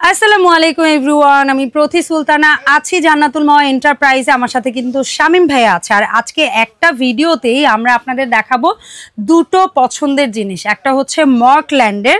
আসসালামু আলাইকুম এভরিওয়ান, আমি প্রতি সুলতানা আছি জান্নাতুল মাওয়া এন্টারপ্রাইজে। আমার সাথে কিন্তু শামীম ভাইয়া আছে। আর আজকে একটা ভিডিওতেই আমরা আপনাদের দেখাবো দুটো পছন্দের জিনিস। একটা হচ্ছে মর্কল্যান্ডের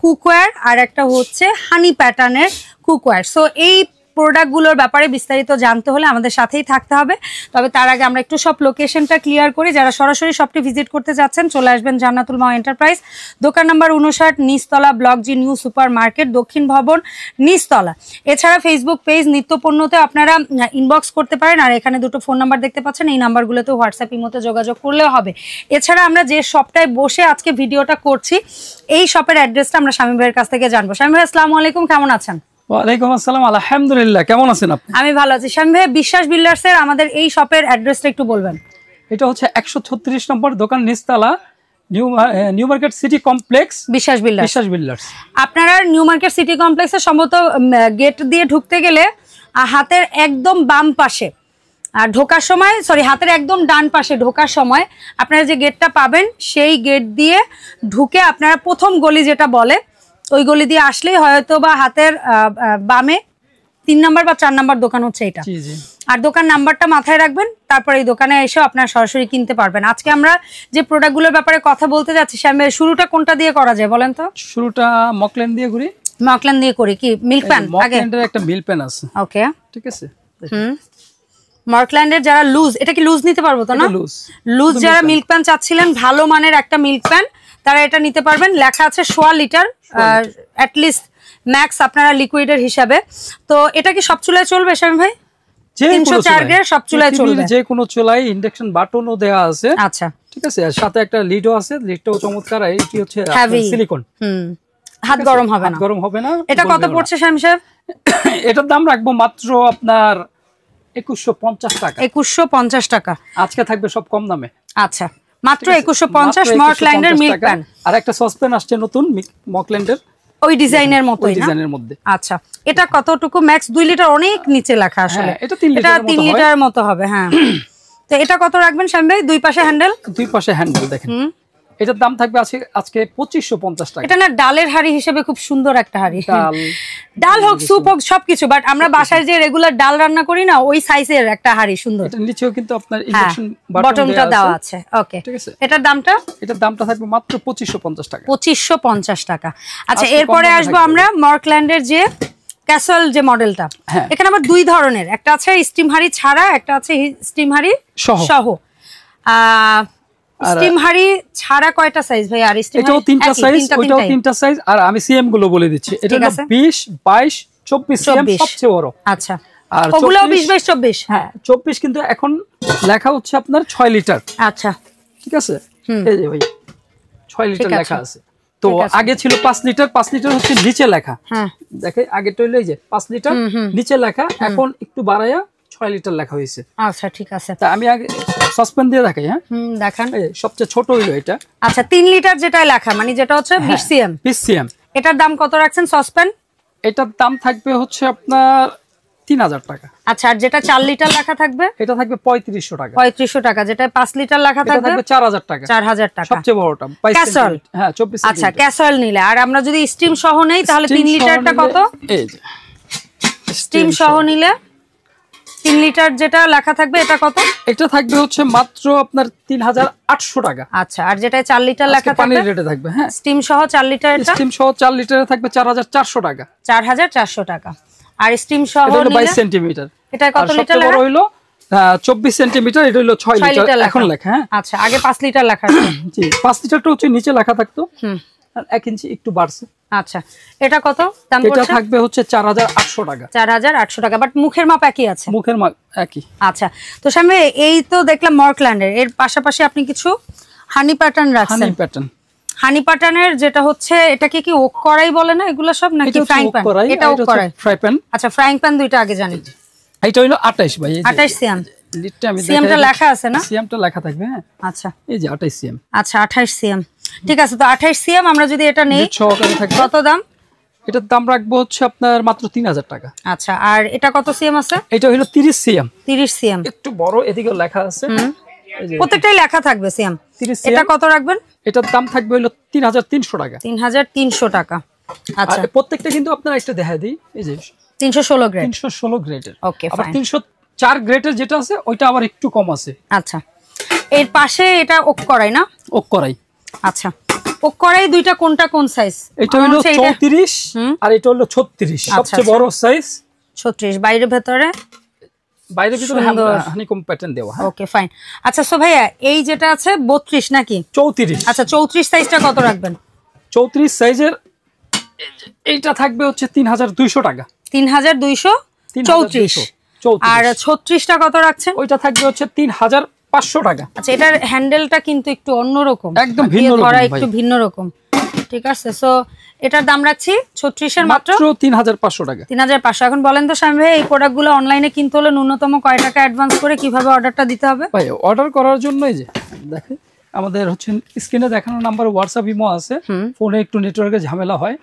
কুকওয়্যার আর একটা হচ্ছে হানি প্যাটার্নের কুকওয়্যার। সো এই প্রোডাক্টগুলোর ব্যাপারে বিস্তারিত জানতে হলে আমাদের সাথেই থাকতে হবে। তবে তার আগে আমরা একটু সব লোকেশনটা ক্লিয়ার করি। যারা সরাসরি শপটি ভিজিট করতে যাচ্ছেন চলে আসবেন জান্নাতুল মাওয়া এন্টারপ্রাইজ, দোকান নাম্বার 59, নিচতলা, block G, New Super Market, দক্ষিণ ভবন, নিচতলা। এছাড়া ফেসবুক পেজ নিত্যপণ্যতে আপনারা ইনবক্স করতে পারেন। আর এখানে দুটো ফোন নাম্বার দেখতে পাচ্ছেন, এই নাম্বারগুলোতে হোয়াটসঅ্যাপ ইমোতে যোগাযোগ করলেও হবে। এছাড়া আমরা যে শপটায় বসে আজকে ভিডিওটা করছি এই শপের অ্যাড্রেসটা আমরা শামীম ভাইয়ের কাছ থেকে জানবো। শামীম ভাই আসসালামু আলাইকুম, কেমন আছেন? ওয়ালাইকুম আসসালাম, আলহামদুলিল্লাহ। কেমন আছেন আপনি? আমি ভালো আছি। শামীম ভাই, বিশ্বাস বিল্ডার্সের আমাদের এই শপের অ্যাড্রেসটা একটু বলবেন। এটা হচ্ছে 136 নম্বর দোকান, নিচতলা, নিউ মার্কেট সিটি কমপ্লেক্স, বিশ্বাস বিল্ডার্স। আপনারা নিউ মার্কেট সিটি কমপ্লেক্সে সম্ভবত গেট দিয়ে ঢুকতে গেলে হাতের একদম বাম পাশে আর ঢোকার সময়, হাতের একদম ডান পাশে ঢোকার সময় আপনারা যে গেটটা পাবেন সেই গেট দিয়ে ঢুকে আপনারা প্রথম গলি যেটা বলে ওই গলি দিয়ে আসলেই হয়তো বা হাতের বামে 3 নাম্বার বা 4 নাম্বার দোকান হচ্ছে এটা। আর দোকান নাম্বারটা মাথায় রাখবেন, তারপর এই দোকানে এসে আপনারা সরাসরি কিনতে পারবেন। আজকে আমরা যে প্রোডাক্টগুলোর ব্যাপারে কথা বলতে যাচ্ছি, শামীম, শুরুটা কোনটা দিয়ে করা যায় বলেন তো? শুরুটা মকল্যান্ড দিয়ে করি। মকল্যান্ড দিয়ে করি। কি মিল্ক প্যান? আগে মকল্যান্ডের একটা মিল্ক প্যান আছে। ওকে, ঠিক আছে। মকল্যান্ডের যারা লুজ, এটা কি লুজ নিতে পারবো তো না? লুজ যারা মিল্ক প্যান চাচ্ছিলেন, ভালো মানের একটা মিল্ক প্যান, তারা এটা নিতে পারবেন। লেখা আছে 1.25 লিটার অ্যাটলিস্ট ম্যাক্স আপনারা লিকুইডের হিসাবে। তো এটা কি সব চুলায় চলবে শামীম ভাই? 304 গ্রেড সব চুলায় চলবে, যে কোনো চুলায়। ইন্ডাকশন বাটনও দেয়া আছে। আচ্ছা, ঠিক আছে। আর সাথে একটা লিডও আছে, লিডটাও চমৎকার। এটি হচ্ছে সিলিকন। হাত গরম হবে না, গরম হবে না। এটা কত পড়ছে শামীম সাহেব? এটার দাম রাখবো মাত্র আপনার 2150 টাকা। 2150 টাকা আজকে থাকবে সব কম দামে। আচ্ছা, মাত্র 2150 মকল্যান্ডের মিল্ক প্যান। আর একটা সসপ্যান আসছে নতুন মকল্যান্ডের, ওই ডিজাইনের মতোই না? ডিজাইনের মধ্যে। আচ্ছা, এটা কতটুকু? ম্যাক্স 2 লিটার, অনেক নিচে লেখা আসলে। এটা 3 লিটারের মতো হবে। হ্যাঁ। তো এটা কত রাখবেন শামীম ভাই? দুই পাশে হ্যান্ডেল দেখেন। এটার দাম থাকবে আজকে 2550 টাকা। এটা না ডালের হাড়ি হিসেবে খুব সুন্দর একটা হাড়ি। ডাল হোক, স্যুপ হোক, সবকিছু। বাট আমরা বাসায় যে রেগুলার ডাল রান্না করি না, ওই সাইজের একটা হাড়ি সুন্দর। এটার নিচেও কিন্তু আপনার ইন্ডাকশন বাটনটা দেওয়া আছে। ওকে, ঠিক আছে। এটার দামটা থাকবে মাত্র 2550 টাকা। 2550 টাকা। আচ্ছা, এরপরে আসবো আমরা মর্কল্যান্ডের যে ক্যাসল যে মডেলটা। এখানে আবার দুই ধরনের, একটা আছে স্টিম হাড়ি ছাড়া, একটা আছে স্টিম হাড়ি সহ। স্টিম হাড়ি ছাড়া কয়টা সাইজ ভাই? আর স্টিম এটাও 3টা সাইজ, ওইটাও 3টা সাইজ। আর আমি সিএম গুলো বলে দিচ্ছি। এটা 20, 22, 24 সিএম সবচেয়ে বড়। আচ্ছা, আর ওগুলো 20, 22, 24। হ্যাঁ, 24 কিন্তু এখন লেখা হচ্ছে আপনার 6 লিটার। আচ্ছা, ঠিক আছে। এই যে ভাই 6 লিটার লেখা আছে। তো আগে ছিল 5 লিটার। 5 লিটার হচ্ছে নিচে লেখা। হ্যাঁ, দেখে আগেটা হলো এই যে 5 লিটার নিচে লেখা, এখন একটু বাড়ায়া 6 লিটার লেখা হয়েছে। আচ্ছা, ঠিক আছে। তা আমি আগে সসপ্যান দিয়ে দেখাই। হ্যাঁ, দেখান। সবচেয়ে ছোট হইলো এটা। আচ্ছা, 3 লিটার যেটা লেখা, মানে যেটা হচ্ছে 20 সিএম। 20 সিএম। এটার দাম কত রাখছেন সসপ্যান? এটার দাম থাকবে হচ্ছে আপনার 3000 টাকা। আচ্ছা, আর যেটা 4 লিটার লেখা থাকবে? এটা থাকবে 3500 টাকা। 3500 টাকা। যেটা 5 লিটার লেখা থাকবে 4000 টাকা। 4000 টাকা। সবচেয়ে বড়টা ক্যাসল। হ্যাঁ, 24। আচ্ছা, ক্যাসল নিলে। আর আমরা যদি স্টিম সহ নেই তাহলে 3 লিটারটা কত? এই যে স্টিম সহ নিলে 3 লিটার যেটা লেখা থাকবে এটা কত? এটা থাকবে হচ্ছে মাত্র আপনার 3800 টাকা। আচ্ছা, আর যেটা 4 লিটার লেখা থাকবে পানির রেটে থাকবে। হ্যাঁ, স্টিম সহ 4 লিটার, এটা স্টিম সহ 4 লিটারে থাকবে 4400 টাকা। 4400 টাকা। আর স্টিম সহ নিলে 22 নিলে সেন্টিমিটার। এটা কত লিটার লেখা? বড় হলো 24 সেন্টিমিটার। এটা হলো 6 লিটার এখন লেখা। হ্যাঁ, আচ্ছা, আগে 5 লিটার লেখা আছে। জি, 5 লিটারটা হচ্ছে নিচে লেখা থাকতো। আর 1 ইঞ্চি একটু বাড়ছে। আচ্ছা, এটা কত দাম পড়ছে? এটা থাকবে হচ্ছে 4800 টাকা। 4800 টাকা। বাট মুখের মাপ একই আছে? মুখের মাপ একই। আচ্ছা, তো সামনে এই তো দেখলাম মর্কল্যান্ডের, এর পাশাপাশি আপনি কিছু হানি প্যাটার্ন রাখছেন। হানি প্যাটার্নের যেটা হচ্ছে, এটাকে কি ওক করাই বলে না এগুলো সব, নাকি ফ্রাইং প্যান? এটা ওক করাই, ফ্রাই প্যান। আচ্ছা, ফ্রাইং প্যান দুইটা আগে জানি। এটা হলো 28 ভাই। 28 সিএম। লিডটা আমি সিএমটা লেখা আছে না? সিএমটা লেখা থাকবে। হ্যাঁ, আচ্ছা, এই যে 28 সিএম। আচ্ছা, 28 সিএম। ঠিক আছে। তো 28 সিএম আমরা যদি এটা নেই কত দাম? এটার দাম রাখবো হচ্ছে আপনার মাত্র 3000 টাকা। আচ্ছা, আর এটা কত সিএম আছে? এটা হলো 30 সিএম। 30 সিএম, একটু বড়, এদিকে লেখা আছে। প্রত্যেকটাই লেখা থাকবে সিএম। এটা কত রাখবেন? এটার দাম থাকবে হলো 3300 টাকা। 3300 টাকা। আচ্ছা, প্রত্যেকটা কিন্তু আপনার একটা দেখা দিই, এই যে 316 গ্রেড, 316 গ্রেডের। ওকে আবার ফাইন। 304 গ্রেডের যেটা আছে ওইটা আবার একটু কম আছে। আচ্ছা, এর পাশে এটা ওক করাই না? ওক করাই। আচ্ছা, ওক করাই দুইটা কোনটা কোন সাইজ? এটা হলো 34 আর এটা হলো 36, সবচেয়ে বড় সাইজ 36, বাইরে ভেতরে বাইরে ভিতরে হানিকম প্যাটার্ন দেওয়া। Okay fine. আচ্ছা সো ভাইয়া এই যেটা আছে 32 নাকি 34? আচ্ছা 34 সাইজটা কত রাখবেন? 34 সাইজের এইটা থাকবে হচ্ছে 3200 টাকা। 3234। আর 36টা কত রাখছেন? ওইটা থাকবে হচ্ছে 3500 টাকা। আচ্ছা, এটার হ্যান্ডেলটা কিন্তু একটু অন্যরকম, একদম ভিন্ন রকম, একটু ভিন্ন রকম, ঠিক আছে। সো এটার দাম রাখছি 36 এর মাত্র 3500 টাকা। 3500। এখন বলেন তো স্বামী ভাই, এই প্রোডাক্টগুলো অনলাইনে কিনতে হলে ন্যূনতম কয় টাকা অ্যাডভান্স করে কিভাবে অর্ডারটা দিতে হবে? ভাই অর্ডার করার জন্য এই যে দেখেন আমাদের হচ্ছে স্ক্রিনে দেখানো নাম্বার হোয়াটসঅ্যাপ ইমো আছে, ফোনে একটু নেটওয়ার্কের ঝামেলা হয়।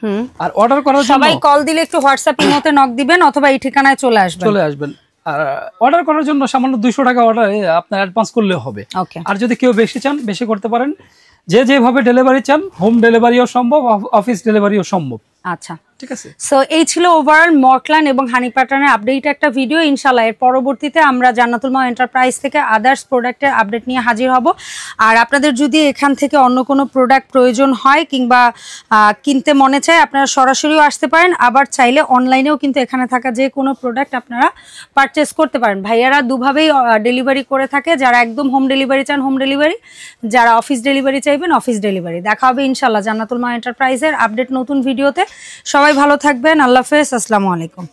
আর অর্ডার করার জন্য সবাই কল দিলে একটু হোয়াটসঅ্যাপ ইমোতে নক দিবেন অথবা এই ঠিকানায় চলে আসবেন। আর অর্ডার করার জন্য সামান্য 200 টাকা অর্ডার আপনার অ্যাডভান্স করলে হবে। আর যদি কেউ বেশি চান বেশি করতে পারেন, যেভাবে ডেলিভারি চান, হোম ডেলিভারিও সম্ভব, অফিস ডেলিভারিও সম্ভব। আচ্ছা ঠিক আছে। সো এই ছিল ওভারঅল মর্কল্যান্ড এবং হানি প্যাটার্নের আপডেট একটা ভিডিও। ইনশাআল্লাহ এর পরবর্তীতে আমরা জান্নাতুল মাও এন্টারপ্রাইজ থেকে আদার্স প্রোডাক্টের আপডেট নিয়ে হাজির হব। আর আপনাদের যদি এখান থেকে অন্য কোনো প্রোডাক্ট প্রয়োজন হয় কিংবা কিনতে মনে চায়, আপনারা সরাসরিও আসতে পারেন, আবার চাইলে অনলাইনেও কিন্তু এখানে থাকা যে কোনো প্রোডাক্ট আপনারা পারচেস করতে পারেন। ভাইয়ারা দুভাবেই ডেলিভারি করে থাকে, যারা একদম হোম ডেলিভারি চান হোম ডেলিভারি, যারা অফিস ডেলিভারি চাইবেন অফিস ডেলিভারি। দেখা হবে ইনশাআল্লাহ জান্নাতুল মাও এন্টারপ্রাইজের আপডেট নতুন ভিডিওতে। সবাই ভালো থাকবেন, আল্লাহ হাফেজ, আসসালামু আলাইকুম।